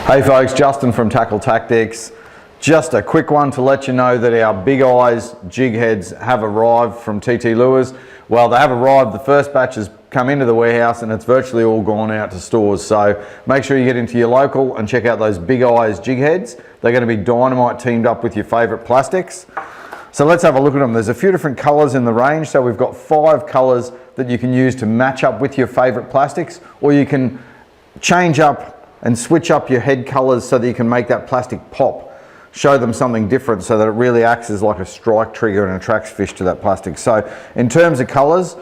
Hey folks, Justin from Tackle Tactics. Just a quick one to let you know that our Big EyeZ jig heads have arrived from TT Lures. Well, they have arrived, the first batch has come into the warehouse and it's virtually all gone out to stores. So make sure you get into your local and check out those Big EyeZ jig heads. They're going to be dynamite teamed up with your favourite plastics. So let's have a look at them. There's a few different colours in the range. So we've got 5 colours that you can use to match up with your favourite plastics, or you can change up and switch up your head colours so that you can make that plastic pop. Show them something different so that it really acts as like a strike trigger and attracts fish to that plastic. So in terms of colours,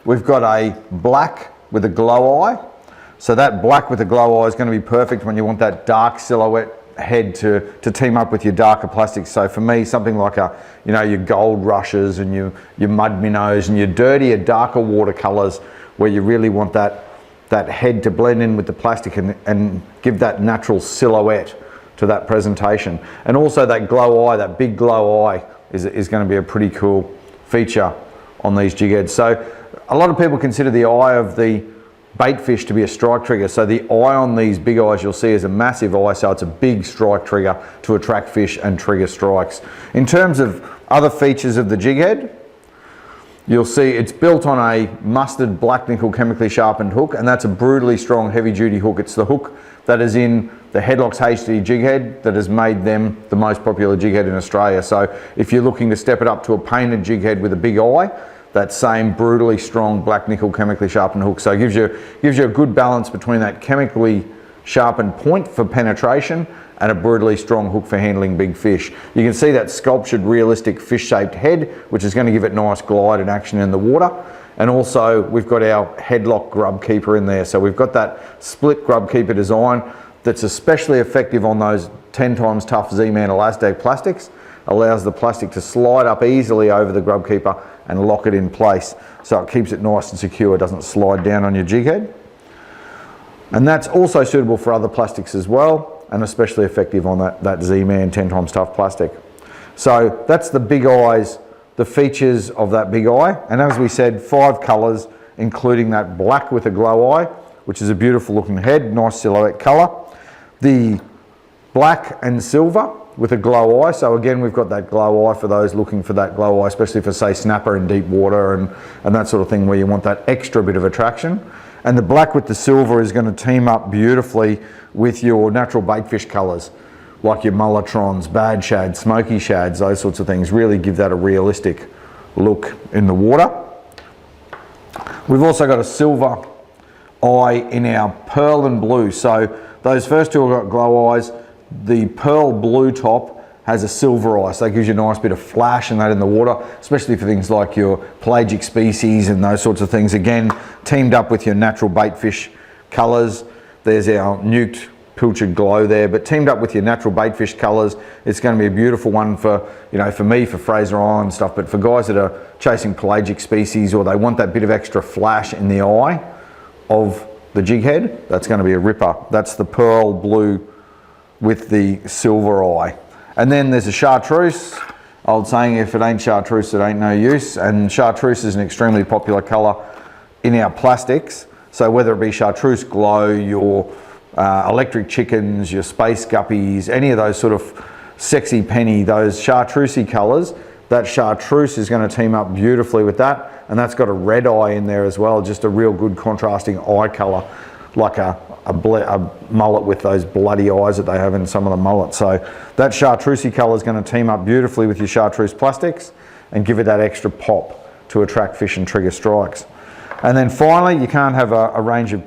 we've got a black with a glow eye. So that black with a glow eye is going to be perfect when you want that dark silhouette head to team up with your darker plastics. So for me, something like your gold rushes and your mud minnows and your dirtier, darker watercolours where you really want that head to blend in with the plastic and give that natural silhouette to that presentation. And also that glow eye, that big glow eye is going to be a pretty cool feature on these jig heads. So a lot of people consider the eye of the baitfish to be a strike trigger. So the eye on these Big EyeZ you'll see is a massive eye, so it's a big strike trigger to attract fish and trigger strikes. In terms of other features of the jig head, you'll see it's built on a Mustad black nickel chemically sharpened hook, and that's a brutally strong heavy duty hook. It's the hook that is in the Headlocks HD jig head that has made them the most popular jig head in Australia. So if you're looking to step it up to a painted jig head with a big eye, that same brutally strong black nickel chemically sharpened hook. So it gives you a good balance between that chemically sharpened point for penetration and a brutally strong hook for handling big fish. You can see that sculptured realistic fish shaped head, which is going to give it nice glide and action in the water. And also we've got our headlock grub keeper in there. So we've got that split grub keeper design that's especially effective on those 10 times tough ZMan ElaZtech plastics. Allows the plastic to slide up easily over the grub keeper and lock it in place. So it keeps it nice and secure, doesn't slide down on your jig head. And that's also suitable for other plastics as well, and especially effective on that ZMan 10 times tough plastic. So that's the Big EyeZ, the features of that Big Eye. And as we said, 5 colours, including that black with a glow eye, which is a beautiful looking head, nice silhouette colour. The black and silver with a glow eye. So again, we've got that glow eye for those looking for that glow eye, especially for say snapper in deep water and that sort of thing where you want that extra bit of attraction. And the black with the silver is going to team up beautifully with your natural baitfish colours, like your mulletrons, bad shad, smoky shads, those sorts of things. Really give that a realistic look in the water. We've also got a silver eye in our pearl and blue. So those first two have got glow eyes. The pearl blue top has a silver eye, so that gives you a nice bit of flash and that in the water, especially for things like your pelagic species and those sorts of things. Again, teamed up with your natural baitfish colours. There's our nuked pilchard glow there, but teamed up with your natural baitfish colours, it's going to be a beautiful one for, for me, for Fraser Island stuff, but for guys that are chasing pelagic species or they want that bit of extra flash in the eye of the jig head, that's going to be a ripper. That's the pearl blue with the silver eye. And then there's a chartreuse. Old saying, if it ain't chartreuse, it ain't no use. And chartreuse is an extremely popular colour in our plastics. So whether it be chartreuse glow, your electric chickens, your space guppies, any of those sort of sexy penny, those chartreusey colours, that chartreuse is going to team up beautifully with that. And that's got a red eye in there as well, just a real good contrasting eye colour, like a mullet with those bloody eyes that they have in some of the mullets. So that chartreusey colour is going to team up beautifully with your chartreuse plastics and give it that extra pop to attract fish and trigger strikes. And then finally, you can't have a range of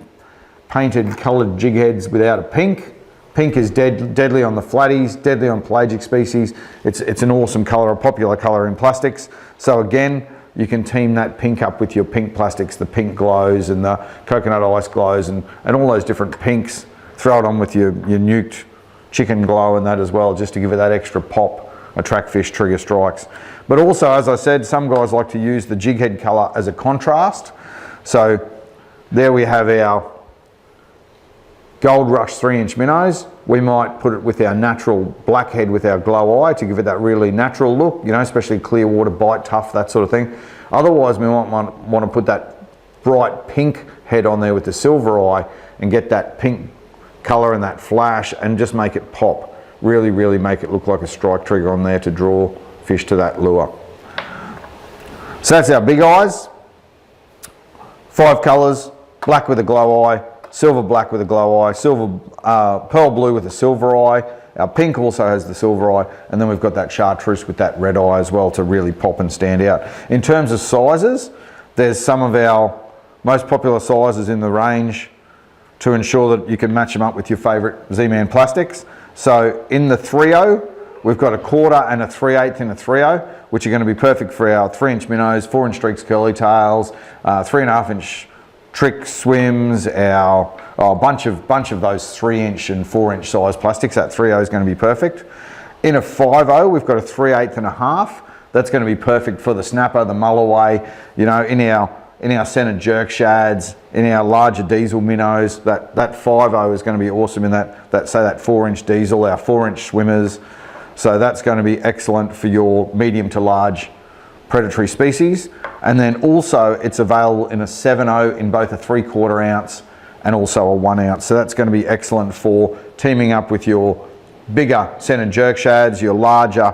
painted coloured jig heads without a pink. Pink is deadly on the flatties, deadly on pelagic species. It's an awesome colour, a popular colour in plastics. So again, you can team that pink up with your pink plastics, the pink glows and the coconut ice glows and all those different pinks. Throw it on with your nuked chicken glow and that as well, just to give it that extra pop, attract fish, trigger strikes. But also, as I said, some guys like to use the jig head colour as a contrast. So there we have our Gold Rush 3-inch minnows, we might put it with our natural blackhead with our glow eye to give it that really natural look, you know, especially clear water, bite tough, that sort of thing. Otherwise, we might want to put that bright pink head on there with the silver eye and get that pink color and that flash and just make it pop. Really, really make it look like a strike trigger on there to draw fish to that lure. So that's our Big EyeZ. 5 colors, black with a glow eye, silver black with a glow eye, silver pearl blue with a silver eye. Our pink also has the silver eye, and then we've got that chartreuse with that red eye as well to really pop and stand out. In terms of sizes, there's some of our most popular sizes in the range to ensure that you can match them up with your favorite ZMan plastics. So in the 3/0, we've got a 1/4 and a 3/8 in a 3/0, which are going to be perfect for our 3-inch minnows, 4-inch streaks, curly tails, 3.5-inch trick swims, our bunch of those 3-inch and 4-inch size plastics. That 3/0 is going to be perfect. In a 5/0, we've got a 3/8 and a half. That's going to be perfect for the snapper, the mulloway, you know, in our centered jerk shads, in our larger diesel minnows. That 5/0 is going to be awesome in that 4-inch diesel, our 4-inch swimmers. So that's going to be excellent for your medium to large predatory species. And then also it's available in a 7/0 in both a 3/4 ounce and also a 1 ounce. So that's going to be excellent for teaming up with your bigger centered jerk shads, your larger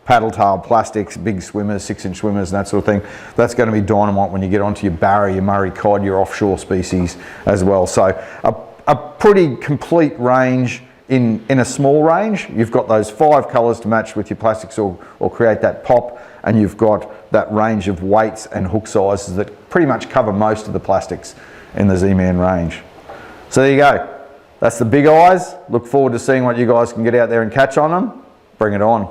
paddle tail plastics, big swimmers, 6-inch swimmers and that sort of thing. That's going to be dynamite when you get onto your barra, your Murray cod, your offshore species as well. So a pretty complete range in a small range. You've got those 5 colors to match with your plastics or create that pop, and you've got that range of weights and hook sizes that pretty much cover most of the plastics in the ZMan range. So there you go. That's the Big EyeZ. Look forward to seeing what you guys can get out there and catch on them. Bring it on.